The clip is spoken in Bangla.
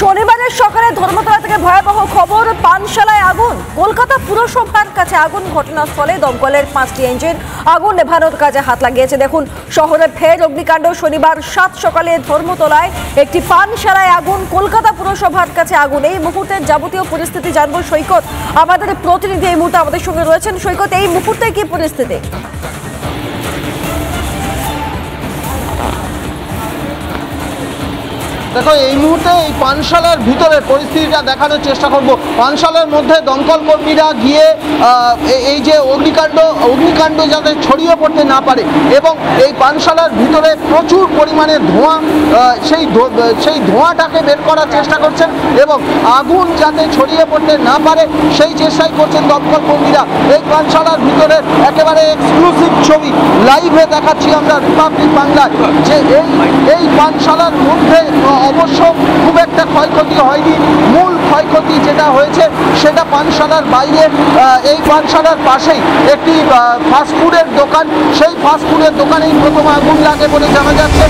শনিবারের সকালে ধর্মতলা থেকে ভয়াবহ খবর, পানশালায় আগুন। কলকাতা পুরসভার কাছে আগুন, ঘটনাস্থলে দমকলের 5টি ইঞ্জিন আগুন নেভানোর কাজে হাত লাগিয়েছে। দেখুন, শহরে ফের অগ্নিকাণ্ড। শনিবার 7 সকালে ধর্মতলায় একটি পানশালায় আগুন, কলকাতা পুরসভার কাছে আগুন। এই মুহূর্তের যাবতীয় পরিস্থিতি জানবো সৈকত, আমাদের প্রতিনিধি এই মুহূর্তে আমাদের সঙ্গে রয়েছেন। সৈকত, এই মুহূর্তে কি পরিস্থিতি? দেখো, এই মুহূর্তে এই পানশালার ভিতরে পরিস্থিতিটা দেখানোর চেষ্টা করব। পানশালার মধ্যে দমকল কর্মীরা গিয়ে এই যে অগ্নিকাণ্ড যাতে ছড়িয়ে পড়তে না পারে, এবং এই পানশালার ভিতরে প্রচুর পরিমাণে ধোঁয়া, সেই ধোঁয়াটাকে বের করার চেষ্টা করছেন এবং আগুন যাতে ছড়িয়ে পড়তে না পারে সেই চেষ্টাই করছেন দমকল কর্মীরা। এই পানশালার ভিতরে একেবারে এক্সক্লুসিভ ছবি লাইভে দেখাচ্ছি আমরা রিপাবলিক বাংলায়, যে এই পানশালার মধ্যে অবশ্য খুব একটা ক্ষয়ক্ষতি হয়নি। মূল ক্ষয়ক্ষতি যেটা হয়েছে সেটা পানশালার বাইরে, এই পানশালার পাশেই একটি ফাস্টফুডের দোকান, সেই ফাস্টফুডের দোকানেই প্রথম আগুন লাগে বলে জানা যাচ্ছে।